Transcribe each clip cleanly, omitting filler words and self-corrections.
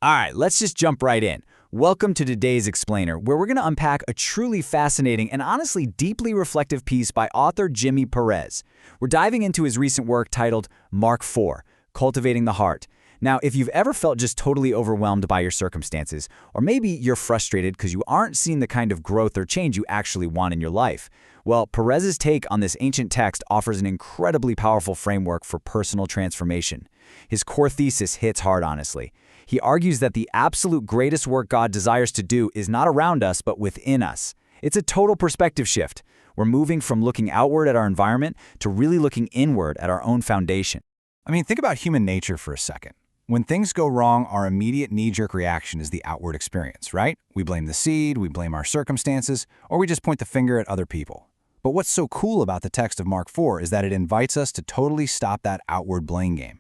All right, let's just jump right in. Welcome to today's Explainer, where we're going to unpack a truly fascinating and honestly deeply reflective piece by author Jimmy Perez. We're diving into his recent work titled Mark IV, Cultivating the Heart. Now, if you've ever felt just totally overwhelmed by your circumstances, or maybe you're frustrated because you aren't seeing the kind of growth or change you actually want in your life, well, Perez's take on this ancient text offers an incredibly powerful framework for personal transformation. His core thesis hits hard, honestly. He argues that the absolute greatest work God desires to do is not around us, but within us. It's a total perspective shift. We're moving from looking outward at our environment to really looking inward at our own foundation. I mean, think about human nature for a second. When things go wrong, our immediate knee-jerk reaction is the outward experience, right? We blame the seed, we blame our circumstances, or we just point the finger at other people. But what's so cool about the text of Mark IV is that it invites us to totally stop that outward blame game.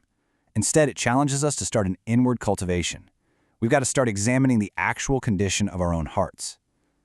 Instead, it challenges us to start an inward cultivation. We've got to start examining the actual condition of our own hearts.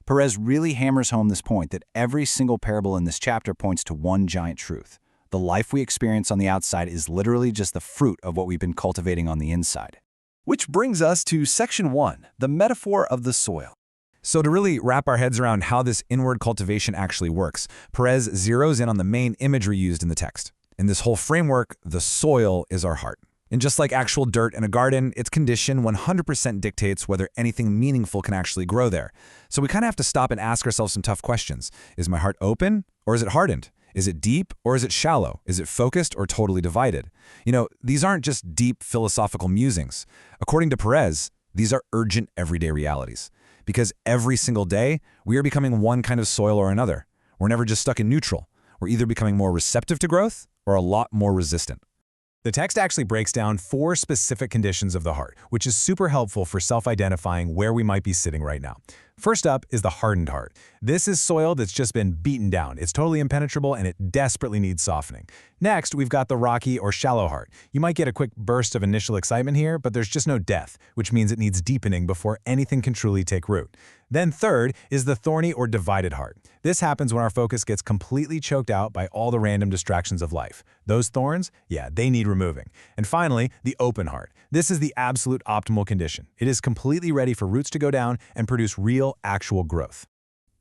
Perez really hammers home this point that every single parable in this chapter points to one giant truth. The life we experience on the outside is literally just the fruit of what we've been cultivating on the inside. Which brings us to Section 1, the metaphor of the soil. So to really wrap our heads around how this inward cultivation actually works, Perez zeroes in on the main imagery used in the text. In this whole framework, the soil is our heart. And just like actual dirt in a garden, its condition 100% dictates whether anything meaningful can actually grow there. So we kind of have to stop and ask ourselves some tough questions. Is my heart open or is it hardened? Is it deep or is it shallow? Is it focused or totally divided? These aren't just deep philosophical musings. According to Perez, these are urgent everyday realities. Because every single day, we are becoming one kind of soil or another. We're never just stuck in neutral. We're either becoming more receptive to growth or a lot more resistant. The text actually breaks down 4 specific conditions of the heart, which is super helpful for self-identifying where we might be sitting right now. First up is the hardened heart. This is soil that's just been beaten down. It's totally impenetrable and it desperately needs softening. Next, we've got the rocky or shallow heart. You might get a quick burst of initial excitement here, but there's just no depth, which means it needs deepening before anything can truly take root. Then third is the thorny or divided heart. This happens when our focus gets completely choked out by all the random distractions of life. Those thorns, they need removing. And finally, the open heart. This is the absolute optimal condition. It is completely ready for roots to go down and produce real, actual growth.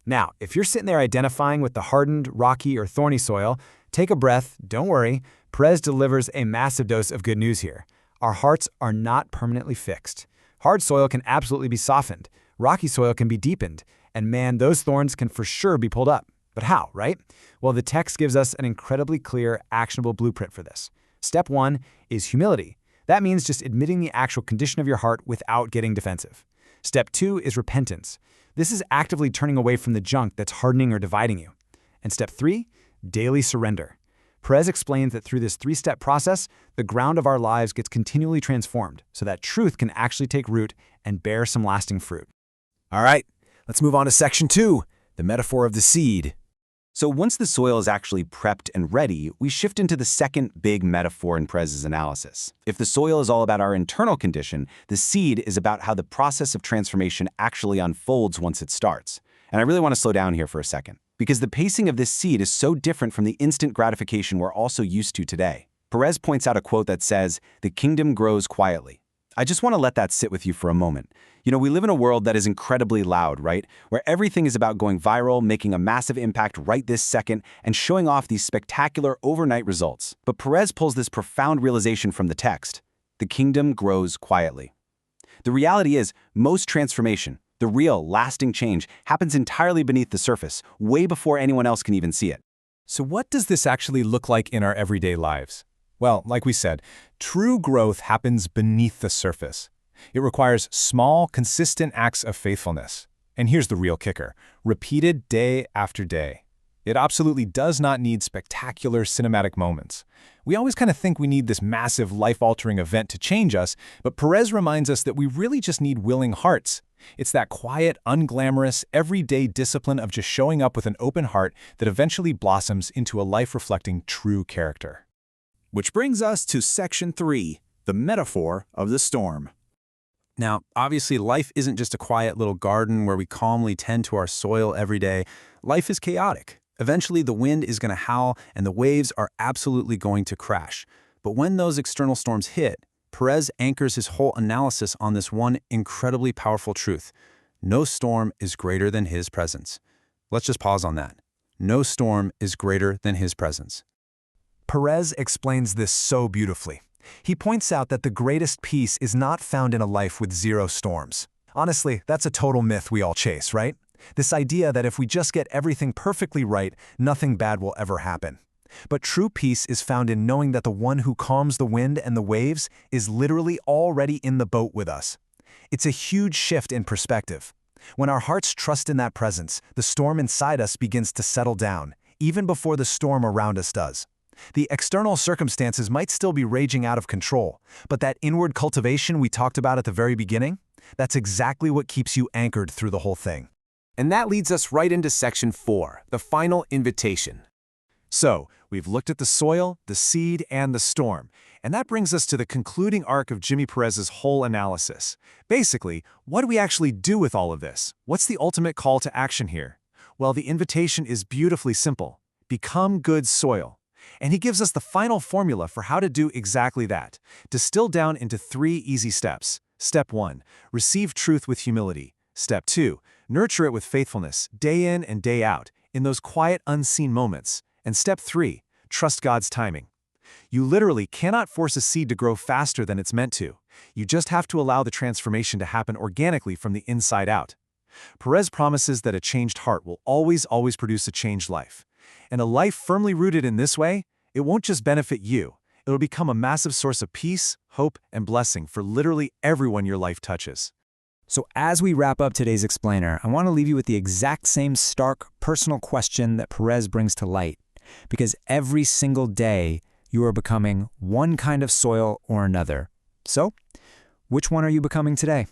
Now, if you're sitting there identifying with the hardened, rocky, or thorny soil, take a breath, don't worry. Perez delivers a massive dose of good news here. Our hearts are not permanently fixed. Hard soil can absolutely be softened. Rocky soil can be deepened. And man, those thorns can for sure be pulled up. But how, right? Well, the text gives us an incredibly clear, actionable blueprint for this. Step 1 is humility. That means just admitting the actual condition of your heart without getting defensive. Step 2 is repentance. This is actively turning away from the junk that's hardening or dividing you. And step 3, daily surrender. Perez explains that through this 3-step process, the ground of our lives gets continually transformed so that truth can actually take root and bear some lasting fruit. All right, let's move on to Section 2, the metaphor of the seed. So once the soil is actually prepped and ready, we shift into the second big metaphor in Perez's analysis. If the soil is all about our internal condition, the seed is about how the process of transformation actually unfolds once it starts. And I really want to slow down here for a second, because the pacing of this seed is so different from the instant gratification we're also used to today. Perez points out a quote that says, "The kingdom grows quietly." I just want to let that sit with you for a moment. We live in a world that is incredibly loud, right? Where everything is about going viral, making a massive impact right this second, and showing off these spectacular overnight results. But Perez pulls this profound realization from the text. The kingdom grows quietly. The reality is, most transformation, the real, lasting change, happens entirely beneath the surface, way before anyone else can even see it. So what does this actually look like in our everyday lives? Well, like we said, true growth happens beneath the surface. It requires small, consistent acts of faithfulness. And here's the real kicker: repeated day after day. It absolutely does not need spectacular cinematic moments. We always kind of think we need this massive, life-altering event to change us, but Perez reminds us that we really just need willing hearts. It's that quiet, unglamorous, everyday discipline of just showing up with an open heart that eventually blossoms into a life reflecting true character. Which brings us to Section 3, the metaphor of the storm. Now, obviously, life isn't just a quiet little garden where we calmly tend to our soil every day. Life is chaotic. Eventually, the wind is going to howl and the waves are absolutely going to crash. But when those external storms hit, Perez anchors his whole analysis on this one incredibly powerful truth. No storm is greater than his presence. Let's just pause on that. No storm is greater than his presence. Perez explains this so beautifully. He points out that the greatest peace is not found in a life with zero storms. Honestly, that's a total myth we all chase, right? This idea that if we just get everything perfectly right, nothing bad will ever happen. But true peace is found in knowing that the one who calms the wind and the waves is literally already in the boat with us. It's a huge shift in perspective. When our hearts trust in that presence, the storm inside us begins to settle down, even before the storm around us does. The external circumstances might still be raging out of control, but that inward cultivation we talked about at the very beginning, that's exactly what keeps you anchored through the whole thing. And that leads us right into section 4, the final invitation. So, we've looked at the soil, the seed, and the storm, and that brings us to the concluding arc of Jimmy Perez's whole analysis. Basically, what do we actually do with all of this? What's the ultimate call to action here? Well, the invitation is beautifully simple. Become good soil. And he gives us the final formula for how to do exactly that, distilled down into 3 easy steps. Step 1, receive truth with humility. Step 2, nurture it with faithfulness, day in and day out, in those quiet, unseen moments. And step 3, trust God's timing. You literally cannot force a seed to grow faster than it's meant to. You just have to allow the transformation to happen organically from the inside out. Perez promises that a changed heart will always produce a changed life. And a life firmly rooted in this way, it won't just benefit you. It'll become a massive source of peace, hope, and blessing for literally everyone your life touches. So as we wrap up today's explainer, I want to leave you with the exact same stark, personal question that Perez brings to light. Because every single day, you are becoming one kind of soil or another. So, which one are you becoming today?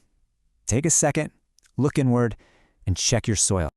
Take a second, look inward, and check your soil.